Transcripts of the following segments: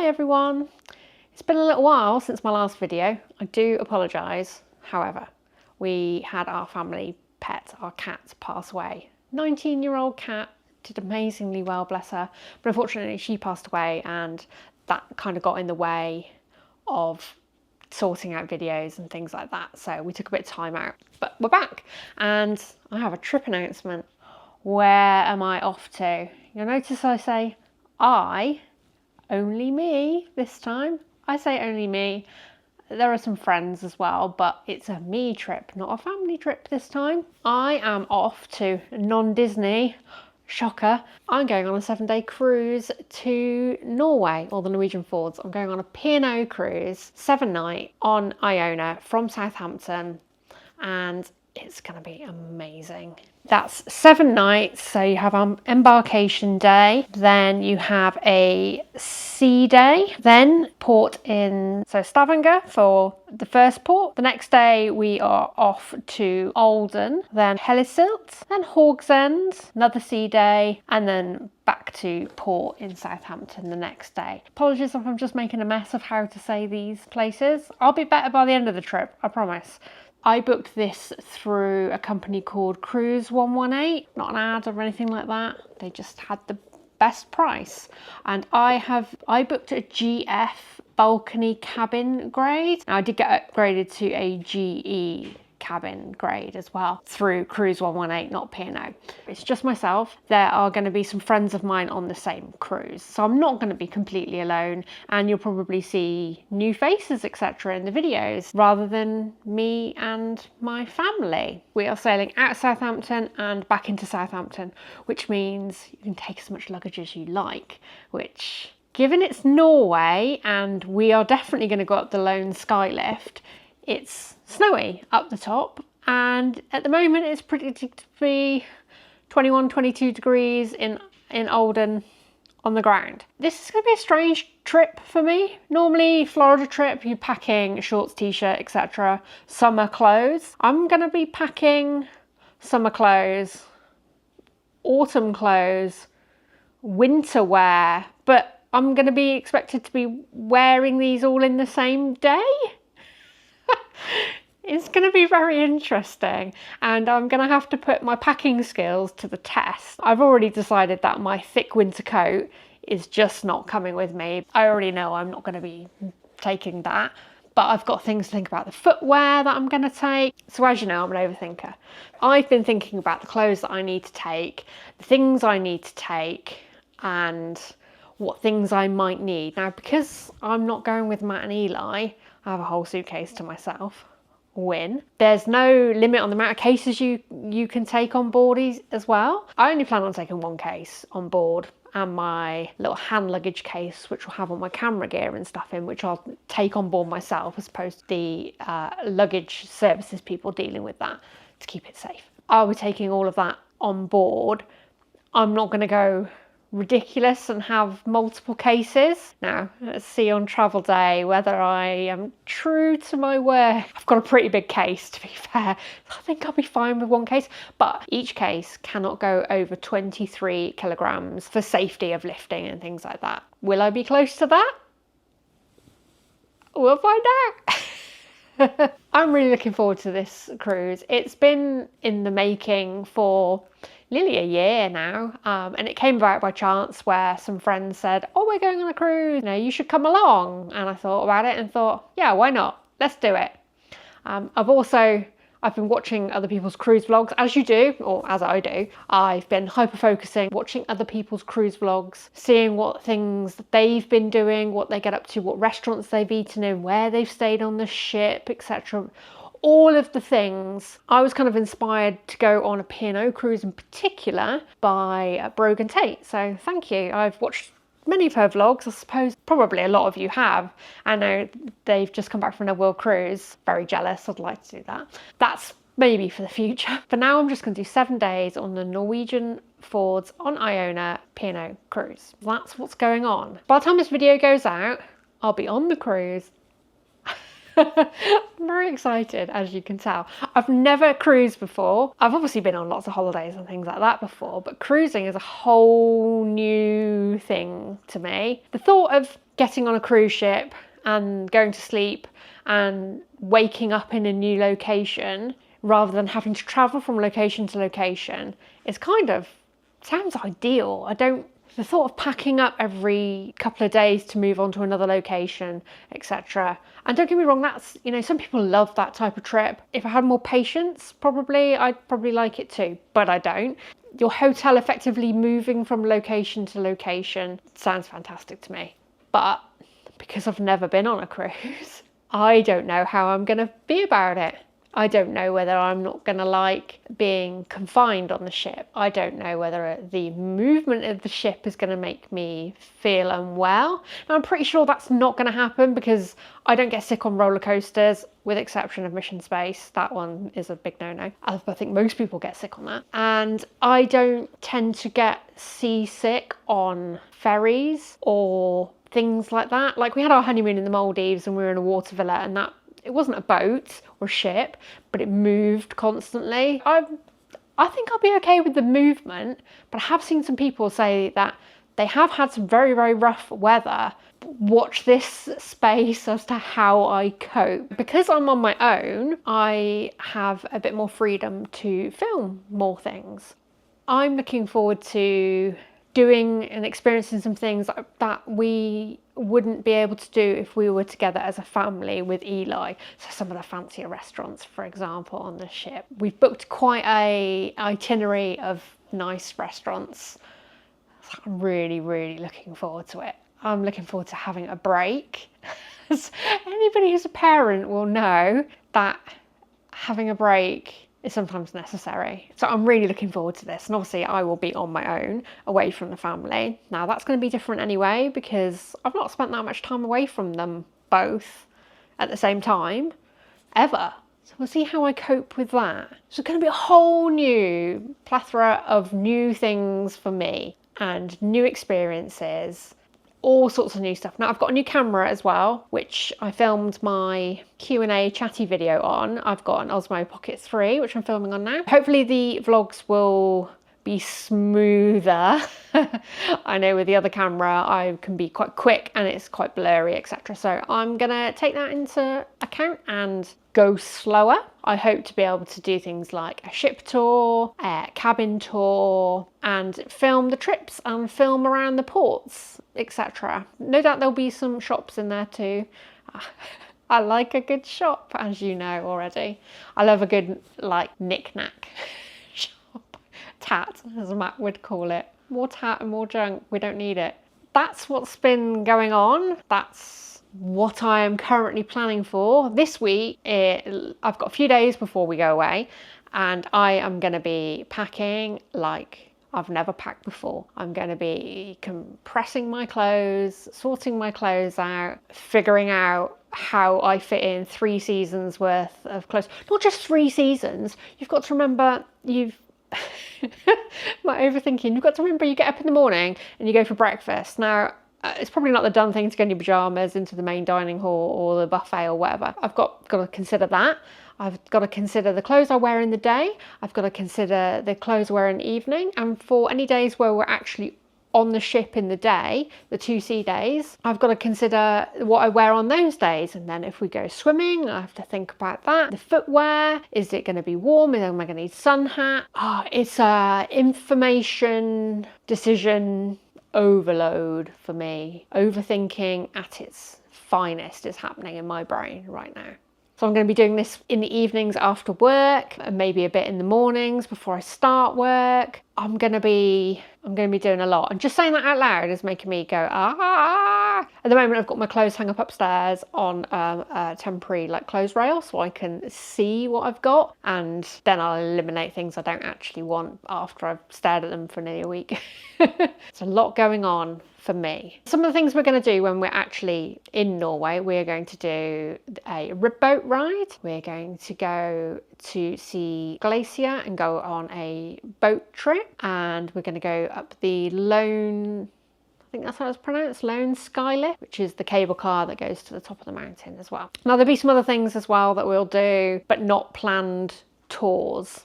Hi everyone! It's been a little while since my last video. I do apologise. However, we had our family pet, our cat, pass away. 19-year-old cat, did amazingly well, bless her. But unfortunately she passed away and that kind of got in the way of sorting out videos and things like that. So we took a bit of time out, but we're back and I have a trip announcement. Where am I off to? You'll notice I say only me this time. I say only me. There are some friends as well, but it's a me trip, not a family trip this time. I am off to non-Disney, shocker. I'm going on a 7-day cruise to Norway, or the Norwegian Fjords. I'm going on a P&O cruise, 7-night on Iona from Southampton, and it's going to be amazing. That's 7 nights, so you have embarkation day, then you have a sea day, then port in Stavanger for the first port. The next day we are off to Olden, then Hellesilt, then Haugesund, another sea day, and then back to port in Southampton the next day. Apologies if I'm just making a mess of how to say these places. I'll be better by the end of the trip, I promise. I booked this through a company called Cruise 118, not an ad or anything like that. They just had the best price. And I booked a GF balcony cabin grade. Now I did get upgraded to a GE cabin grade as well through Cruise 118, not P&O. It's just myself. There are going to be some friends of mine on the same cruise, so I'm not going to be completely alone, and you'll probably see new faces, etc. in the videos rather than me and my family. We are sailing out of Southampton and back into Southampton, which means you can take as much luggage as you like, which, given it's Norway and we are definitely going to go up the lone skylift, it's snowy up the top, and at the moment it's predicted to be 21-22 degrees in Olden on the ground. This is going to be a strange trip for me. Normally Florida trip, you're packing shorts, t-shirt, etc. Summer clothes. I'm going to be packing summer clothes, autumn clothes, winter wear, but I'm going to be expected to be wearing these all in the same day. It's going to be very interesting, and I'm going to have to put my packing skills to the test. I've already decided that my thick winter coat is just not coming with me. I already know I'm not going to be taking that, but I've got things to think about, the footwear that I'm going to take. So as you know, I'm an overthinker. I've been thinking about the clothes that I need to take, the things I need to take, and what things I might need. Now, because I'm not going with Matt and Eli, I have a whole suitcase to myself. Win. There's no limit on the amount of cases you can take on board as well. I only plan on taking 1 case on board, and my little hand luggage case, which will have all my camera gear and stuff in, which I'll take on board myself, as opposed to the luggage services people dealing with that to keep it safe. I'll be taking all of that on board. I'm not going to go ridiculous and have multiple cases. Now, let's see on travel day whether I am true to my word. I've got a pretty big case, to be fair. I think I'll be fine with 1 case, but each case cannot go over 23 kilograms for safety of lifting and things like that. Will I be close to that? We'll find out. I'm really looking forward to this cruise. It's been in the making for nearly a year now, and it came about by chance where some friends said, oh, we're going on a cruise, you should come along. And I thought about it and thought, yeah, why not? Let's do it. I've been watching other people's cruise vlogs, as you do, or as I do. I've been hyper-focusing, watching other people's cruise vlogs, seeing what things they've been doing, what they get up to, what restaurants they've eaten in, where they've stayed on the ship, etc. All of the things. I was kind of inspired to go on a P&O cruise in particular by Brogan Tate. So thank you. I've watched many of her vlogs. I suppose probably a lot of you have. I know they've just come back from a world cruise. Very jealous. I'd like to do that. That's maybe for the future. For now, I'm just going to do 7 days on the Norwegian Fjords on Iona P&O cruise. That's what's going on. By the time this video goes out, I'll be on the cruise. I'm very excited, as you can tell. I've never cruised before. I've obviously been on lots of holidays and things like that before, but cruising is a whole new thing to me. The thought of getting on a cruise ship and going to sleep and waking up in a new location rather than having to travel from location to location is kind of sounds ideal. The thought of packing up every couple of days to move on to another location, etc. And don't get me wrong, that's, some people love that type of trip. If I had more patience, I'd probably like it too, but I don't. Your hotel effectively moving from location to location sounds fantastic to me. But because I've never been on a cruise, I don't know how I'm going to be about it. I don't know whether I'm not going to like being confined on the ship. I don't know whether the movement of the ship is going to make me feel unwell. Now, I'm pretty sure that's not going to happen because I don't get sick on roller coasters, with exception of Mission Space. That one is a big no-no. I think most people get sick on that. And I don't tend to get seasick on ferries or things like that. Like, we had our honeymoon in the Maldives and we were in a water villa, and it wasn't a boat or a ship, but it moved constantly. I think I'll be okay with the movement, but I have seen some people say that they have had some very, very rough weather. Watch this space as to how I cope. Because I'm on my own, I have a bit more freedom to film more things. I'm looking forward to doing and experiencing some things that we wouldn't be able to do if we were together as a family with Eli. So some of the fancier restaurants, for example, on the ship. We've booked quite a itinerary of nice restaurants. So I'm really, really looking forward to it. I'm looking forward to having a break. Anybody who's a parent will know that having a break is sometimes necessary. So I'm really looking forward to this. And obviously I will be on my own, away from the family. Now that's going to be different anyway, because I've not spent that much time away from them both at the same time, ever. So we'll see how I cope with that. So it's going to be a whole new plethora of new things for me and new experiences. All sorts of new stuff. Now I've got a new camera as well, which I filmed my Q&A chatty video on. I've got an Osmo Pocket 3, which I'm filming on now. Hopefully the vlogs will be smoother. I know with the other camera I can be quite quick and it's quite blurry, etc. So I'm gonna take that into account and go slower. I hope to be able to do things like a ship tour, a cabin tour, and film the trips and film around the ports, etc. No doubt there'll be some shops in there too. I like a good shop, as you know already. I love a good, knick-knack shop. Tat, as Matt would call it. More tat and more junk. We don't need it. That's what's been going on. That's what I am currently planning for. This week, I've got a few days before we go away, and I am going to be packing like I've never packed before. I'm going to be compressing my clothes, sorting my clothes out, figuring out how I fit in 3 seasons worth of clothes. Not just 3 seasons. You've got to remember, my overthinking, you've got to remember you get up in the morning and you go for breakfast. Now, it's probably not the done thing to go in your pyjamas into the main dining hall or the buffet or whatever. I've got to consider that. I've got to consider the clothes I wear in the day. I've got to consider the clothes I wear in the evening. And for any days where we're actually on the ship in the day, the 2 sea days, I've got to consider what I wear on those days. And then if we go swimming, I have to think about that. The footwear, is it going to be warm? Am I going to need sun hat? It's a information decision overload for me. Overthinking at its finest is happening in my brain right now. So I'm going to be doing this in the evenings after work and maybe a bit in the mornings before I start work. I'm going to be doing a lot. And just saying that out loud is making me go, ah. At the moment, I've got my clothes hung up upstairs on a temporary clothes rail so I can see what I've got. And then I'll eliminate things I don't actually want after I've stared at them for nearly a week. There's a lot going on for me. Some of the things we're going to do when we're actually in Norway, we're going to do a ribboat ride. We're going to go to see Glacier and go on a boat trip, and we're going to go up the Lone, I think that's how it's pronounced, Lone Sky Lift, which is the cable car that goes to the top of the mountain as well. Now there'll be some other things as well that we'll do, but not planned tours.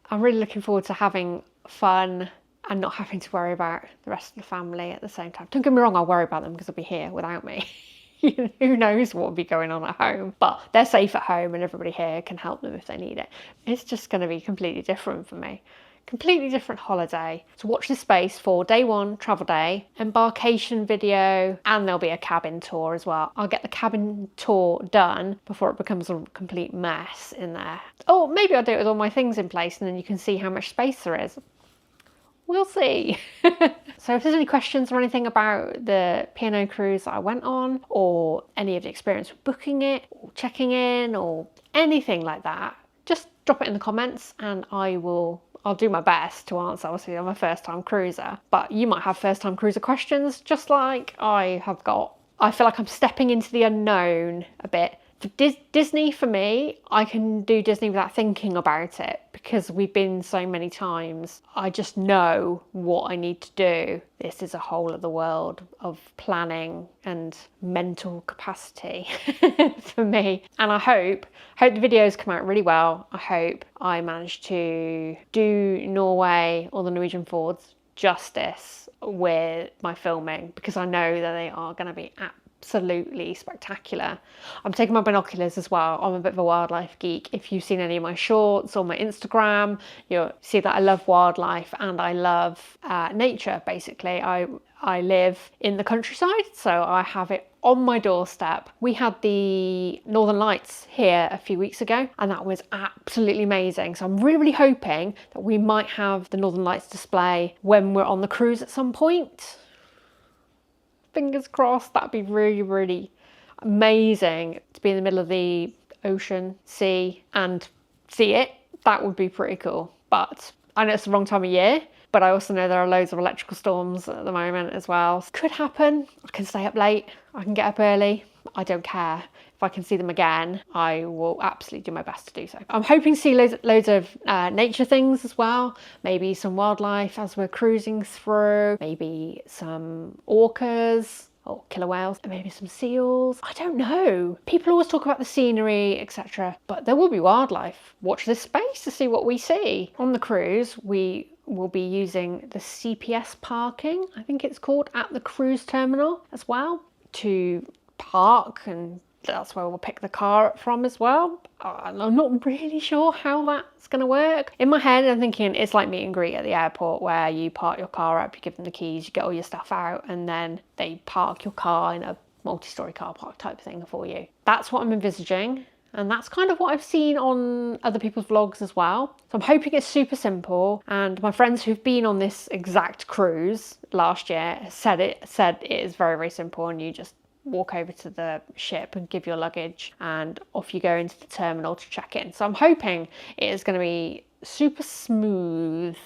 I'm really looking forward to having fun and not having to worry about the rest of the family at the same time. Don't get me wrong, I'll worry about them because they'll be here without me. Who knows what will be going on at home, but they're safe at home and everybody here can help them if they need it. It's just going to be completely different for me. Completely different holiday. So watch this space for day one, travel day, embarkation video, and there'll be a cabin tour as well. I'll get the cabin tour done before it becomes a complete mess in there. Oh, maybe I'll do it with all my things in place and then you can see how much space there is. We'll see. So if there's any questions or anything about the P&O cruise that I went on, or any of the experience with booking it, or checking in, or anything like that, just drop it in the comments and I'll do my best to answer. Obviously, I'm a first-time cruiser, but you might have first-time cruiser questions just like I have got. I feel like I'm stepping into the unknown a bit. For Disney, for me, I can do Disney without thinking about it because we've been so many times. I just know what I need to do. This is a whole other world of planning and mental capacity for me. And I hope the videos come out really well. I hope I manage to do Norway or the Norwegian Fjords justice with my filming, because I know that they are going to be absolutely spectacular. I'm taking my binoculars as well. I'm a bit of a wildlife geek. If you've seen any of my shorts or my Instagram, you'll see that I love wildlife and I love nature, basically. I live in the countryside, so I have it on my doorstep. We had the Northern Lights here a few weeks ago and that was absolutely amazing. So I'm really hoping that we might have the Northern Lights display when we're on the cruise at some point. Fingers crossed. That'd be really, really amazing to be in the middle of the ocean, sea, and see it. That would be pretty cool. But I know it's the wrong time of year, but I also know there are loads of electrical storms at the moment as well. Could happen. I can stay up late. I can get up early. I don't care. If I can see them again, I will absolutely do my best to do so. I'm hoping to see loads of nature things as well. Maybe some wildlife as we're cruising through. Maybe some orcas or killer whales, and maybe some seals. I don't know. People always talk about the scenery, etc. But there will be wildlife. Watch this space to see what we see. On the cruise, we will be using the CPS parking, I think it's called, at the cruise terminal as well, to park, and that's where we'll pick the car up from as well. I'm not really sure how that's going to work. In my head, I'm thinking it's like meet and greet at the airport where you park your car up, you give them the keys, you get all your stuff out, and then they park your car in a multi-storey car park type thing for you. That's what I'm envisaging. And that's kind of what I've seen on other people's vlogs as well. So I'm hoping it's super simple. And my friends who've been on this exact cruise last year said it is very, very simple, and you just walk over to the ship and give your luggage and off you go into the terminal to check in. So I'm hoping it is going to be super smooth.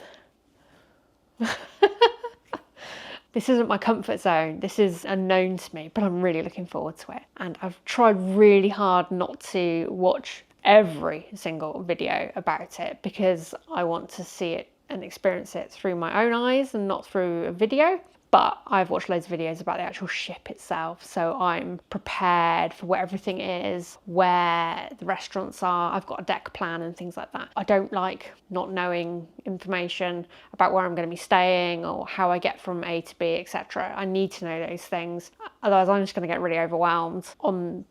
This isn't my comfort zone. This is unknown to me, but I'm really looking forward to it. And I've tried really hard not to watch every single video about it because I want to see it and experience it through my own eyes and not through a video. But I've watched loads of videos about the actual ship itself, so I'm prepared for where everything is, where the restaurants are. I've got a deck plan and things like that. I don't like not knowing information about where I'm going to be staying or how I get from A to B, etc. I need to know those things. Otherwise, I'm just going to get really overwhelmed when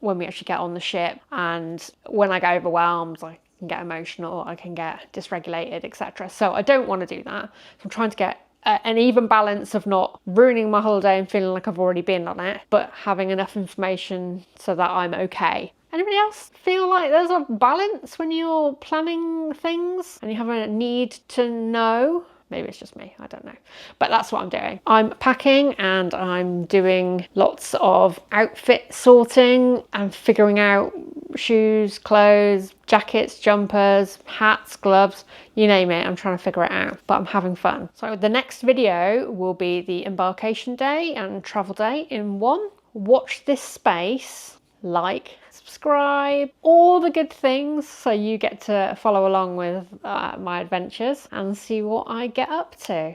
we actually get on the ship. And when I get overwhelmed, I can get emotional, I can get dysregulated, etc. So I don't want to do that. So I'm trying to get an even balance of not ruining my holiday and feeling like I've already been on it, but having enough information so that I'm okay. Anybody else feel like there's a balance when you're planning things and you have a need to know? Maybe it's just me, I don't know. But that's what I'm doing. I'm packing and I'm doing lots of outfit sorting and figuring out shoes, clothes, jackets, jumpers, hats, gloves, you name it. I'm trying to figure it out, but I'm having fun. So the next video will be the embarkation day and travel day in one. Watch this space, like, subscribe, all the good things so you get to follow along with my adventures and see what I get up to.